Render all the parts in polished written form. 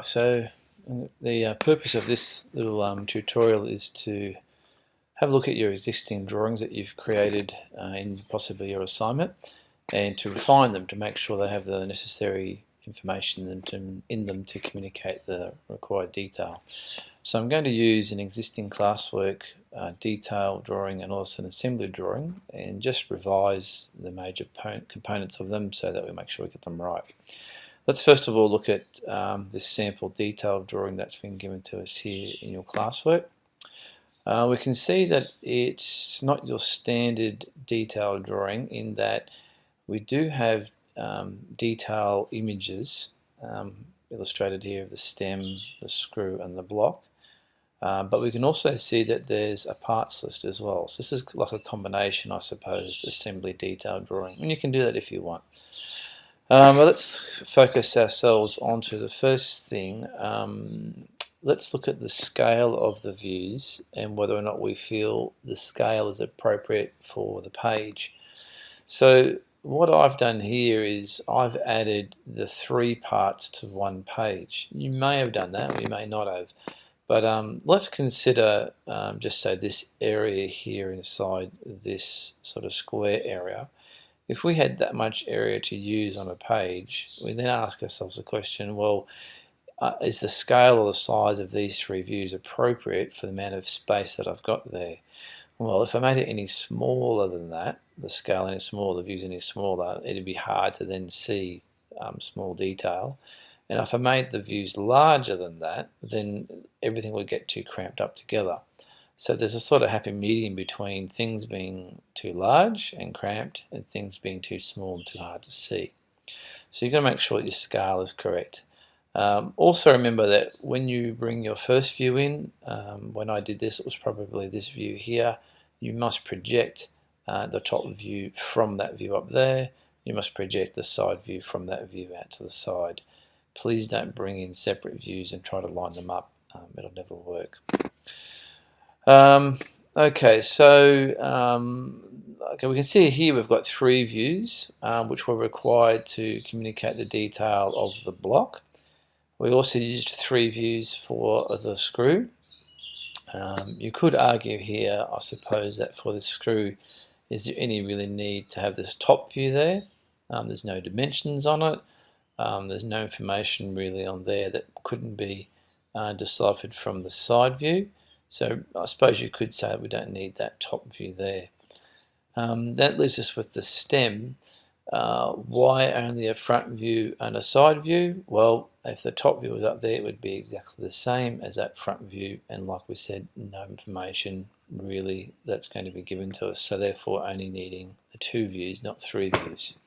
So the purpose of this little tutorial is to have a look at your existing drawings that you've created in possibly your assignment, and to refine them to make sure they have the necessary information in them to communicate the required detail. So I'm going to use an existing classwork detail drawing and also an assembly drawing, and just revise the major components of them so that we make sure we get them right. Let's first of all look at this sample detailed drawing that's been given to us here in your classwork. We can see that it's not your standard detailed drawing in that we do have detail images illustrated here of the stem, the screw and the block. But we can also see that there's a parts list as well. So this is like a combination, I suppose, assembly detailed drawing. And you can do that if you want. But let's focus ourselves onto the first thing. Let's look at the scale of the views and whether or not we feel the scale is appropriate for the page. So what I've done here is I've added the 3 parts to one page. You may have done that, or you may not have. But let's consider just say this area here inside this sort of square area. If we had that much area to use on a page, we then ask ourselves the question, well, is the scale or the size of these 3 views appropriate for the amount of space that I've got there? Well, if I made it any smaller than that, the scale any smaller, the views any smaller, it'd be hard to then see small detail. And if I made the views larger than that, then everything would get too cramped up together. So there's a sort of happy medium between things being too large and cramped and things being too small and too hard to see. So you've got to make sure that your scale is correct. Also remember that when you bring your first view in, when I did this, it was probably this view here. You must project the top view from that view up there. You must project the side view from that view out to the side. Please don't bring in separate views and try to line them up. It'll never work. Okay, so we can see here we've got 3 views which were required to communicate the detail of the block. We also used 3 views for the screw. You could argue here, I suppose, that for the screw, is there any really need to have this top view there? There's no dimensions on it. There's no information really on there that couldn't be deciphered from the side view. So I suppose you could say we don't need that top view there. That leaves us with the stem. Why only a front view and a side view? Well, if the top view was up there, it would be exactly the same as that front view, and like we said, no information really that's going to be given to us, so therefore only needing the 2 views, not 3 views.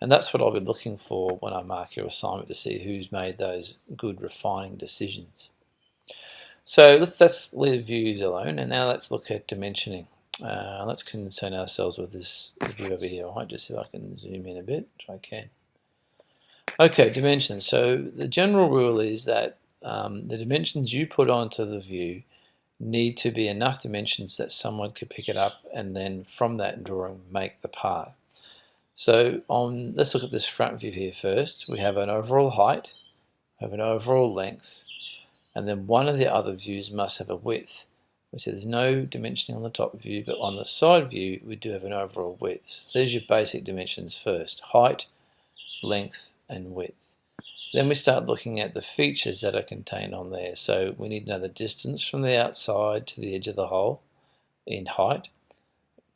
And that's what I'll be looking for when I mark your assignment, to see who's made those good refining decisions. So let's leave views alone, and now let's look at dimensioning. Let's concern ourselves with this view over here. I might just see if I can zoom in a bit, if I can. Okay, dimensions. So the general rule is that the dimensions you put onto the view need to be enough dimensions that someone could pick it up and then from that drawing make the part. So let's look at this front view here first. We have an overall height, we have an overall length, and then one of the other views must have a width. We said there's no dimensioning on the top view, but on the side view we do have an overall width. So there's your basic dimensions first: height, length and width. Then we start looking at the features that are contained on there. So we need to know the distance from the outside to the edge of the hole in height,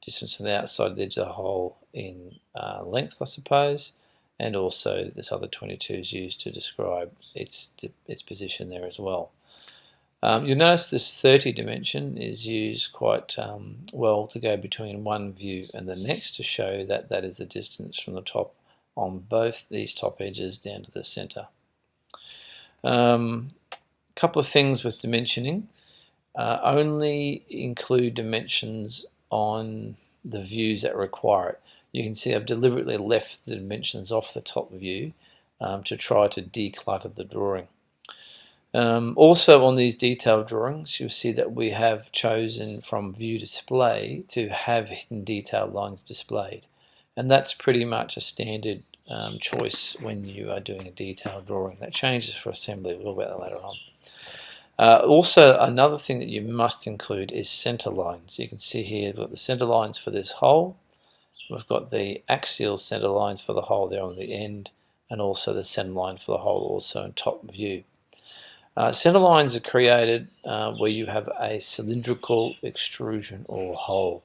distance from the outside to the edge of the hole in length, I suppose, and also this other 22 is used to describe its position there as well. You'll notice this 30 dimension is used quite well to go between one view and the next, to show that that is the distance from the top on both these top edges down to the center. Couple of things with dimensioning. Only include dimensions on the views that require it. You can see I've deliberately left the dimensions off the top view to try to declutter the drawing. Also on these detailed drawings, you'll see that we have chosen from view display to have hidden detail lines displayed, and that's pretty much a standard choice when you are doing a detailed drawing. That changes for assembly. We'll talk about that later on. Also, another thing that you must include is center lines. You can see here we've got the center lines for this hole. We've got the axial center lines for the hole there on the end, and also the center line for the hole also in top view. Center lines are created where you have a cylindrical extrusion or hole.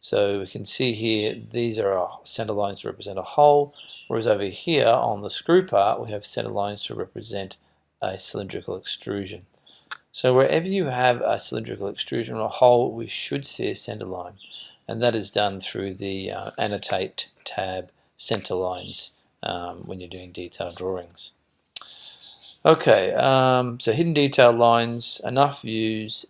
So we can see here these are our center lines to represent a hole, whereas over here on the screw part we have center lines to represent a cylindrical extrusion. So wherever you have a cylindrical extrusion or a hole, we should see a center line, and that is done through the Annotate tab, Center Lines, when you're doing detailed drawings. Okay, so hidden detail lines, enough views,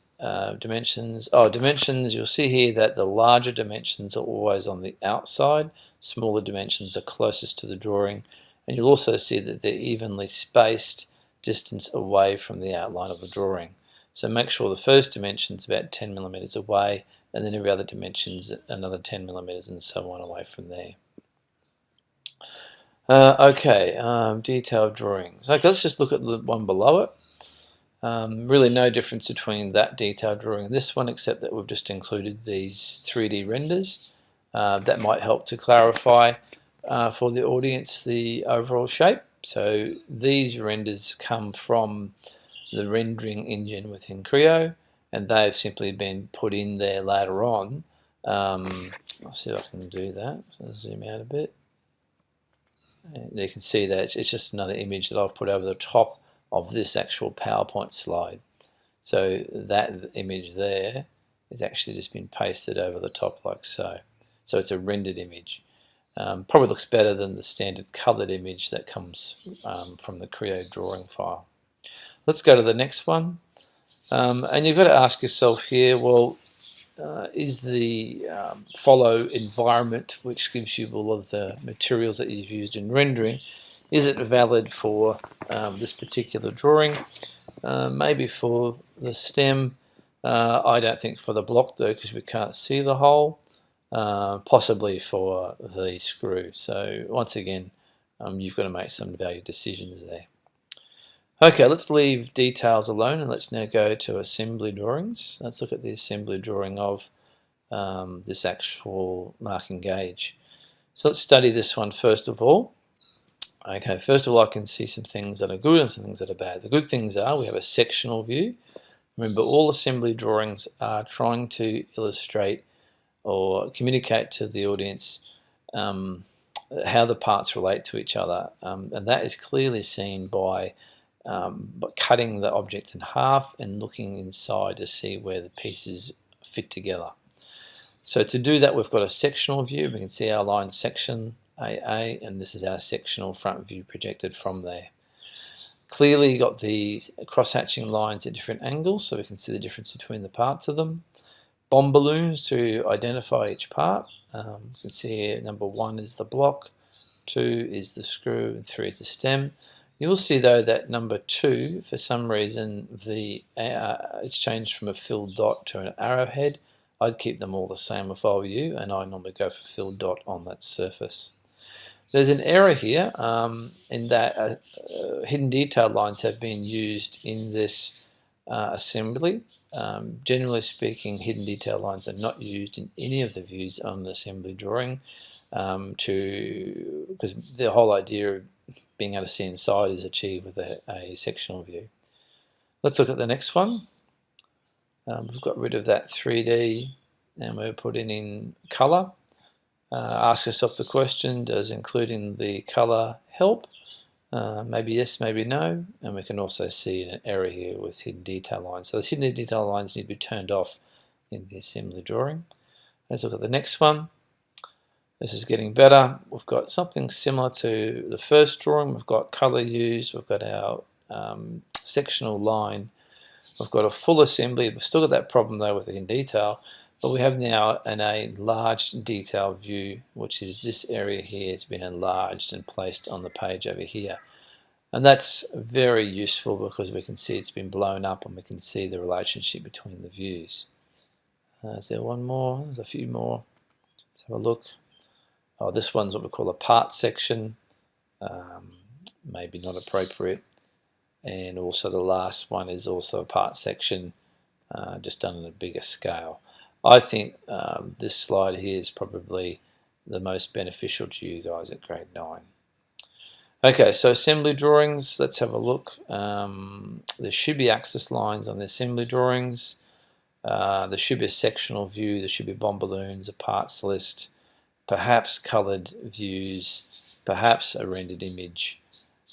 dimensions. Dimensions, you'll see here that the larger dimensions are always on the outside, smaller dimensions are closest to the drawing, and you'll also see that they're evenly spaced distance away from the outline of the drawing. So make sure the first dimension is about 10 millimeters away, and then every other dimension is another 10 millimeters, and so on away from there. Detailed drawings. Okay, let's just look at the one below it. Really no difference between that detailed drawing and this one, except that we've just included these 3D renders. That might help to clarify for the audience the overall shape. So these renders come from the rendering engine within Creo, and they've simply been put in there later on. I'll see if I can do that. So zoom out a bit. And you can see that it's just another image that I've put over the top of this actual PowerPoint slide. So that image there has actually just been pasted over the top like so. So it's a rendered image. Probably looks better than the standard colored image that comes from the Creo drawing file. Let's go to the next one. And you've got to ask yourself here, well, is the follow environment, which gives you all of the materials that you've used in rendering, is it valid for this particular drawing? Maybe for the stem. I don't think for the block though, because we can't see the hole. Possibly for the screw. So once again, you've got to make some value decisions there. Okay, let's leave details alone and let's now go to assembly drawings. Let's look at the assembly drawing of this actual marking gauge. So let's study this one first of all. Okay, first of all I can see some things that are good and some things that are bad. The good things are we have a sectional view. Remember, all assembly drawings are trying to illustrate or communicate to the audience how the parts relate to each other, and that is clearly seen by cutting the object in half and looking inside to see where the pieces fit together. So to do that, we've got a sectional view. We can see our line section AA, and this is our sectional front view projected from there. Clearly you've got the cross-hatching lines at different angles, so we can see the difference between the parts of them. Bomb balloons to identify each part. You can see here number 1 is the block, 2 is the screw, and 3 is the stem. You will see though that number 2, for some reason, it's changed from a filled dot to an arrowhead. I'd keep them all the same if I were you, and I normally go for filled dot on that surface. There's an error here in that hidden detail lines have been used in this assembly. Generally speaking, hidden detail lines are not used in any of the views on the assembly drawing because the whole idea of being able to see inside is achieved with a sectional view. Let's look at the next one. We've got rid of that 3D and we're putting in color. Ask yourself the question, does including the color help? Maybe yes, maybe no, and we can also see an error here with hidden detail lines. So the hidden detail lines need to be turned off in the assembly drawing. Let's look at the next one. This is getting better. We've got something similar to the first drawing. We've got color used, we've got our sectional line, we've got a full assembly. We've still got that problem though with the hidden detail, but we have now an enlarged detail view, which is this area here has been enlarged and placed on the page over here. And that's very useful because we can see it's been blown up and we can see the relationship between the views. Is there one more? There's a few more. Let's have a look. Oh, this one's what we call a part section. maybe not appropriate. And also the last one is also a part section, just done on a bigger scale. I think this slide here is probably the most beneficial to you guys at grade 9. Okay, so assembly drawings, let's have a look. There should be axis lines on the assembly drawings. There should be a sectional view, there should be bomb balloons, a parts list, perhaps coloured views, perhaps a rendered image.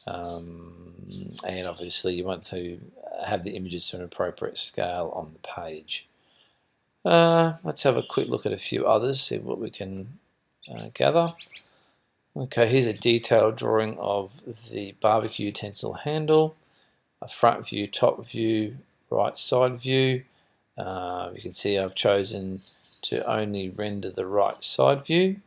And obviously you want to have the images to an appropriate scale on the page. Let's have a quick look at a few others, see what we can gather. Okay, here's a detailed drawing of the barbecue utensil handle, a front view, top view, right side view. You can see I've chosen to only render the right side view,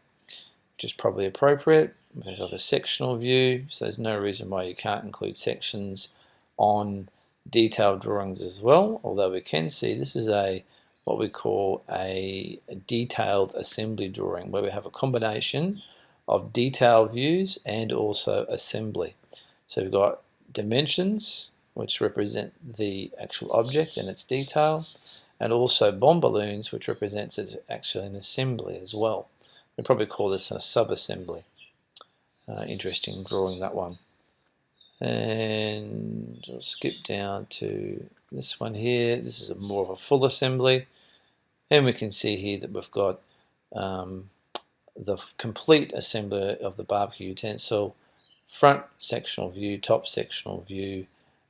which is probably appropriate. We have a sectional view, so there's no reason why you can't include sections on detailed drawings as well, although we can see this is what we call a detailed assembly drawing, where we have a combination of detailed views and also assembly. So we've got dimensions, which represent the actual object and its detail, and also bomb balloons, which represents it actually an assembly as well. We probably call this a sub-assembly. Interesting drawing, that one. And I'll skip down to this one here. This is more of a full assembly, and we can see here that we've got the complete assembly of the barbecue utensil, front sectional view, top sectional view,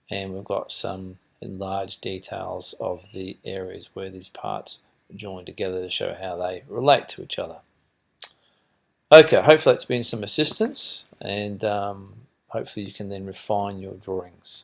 and we've got some enlarged details of the areas where these parts are joined together to show how they relate to each other. Okay, hopefully that's been some assistance, and hopefully you can then refine your drawings.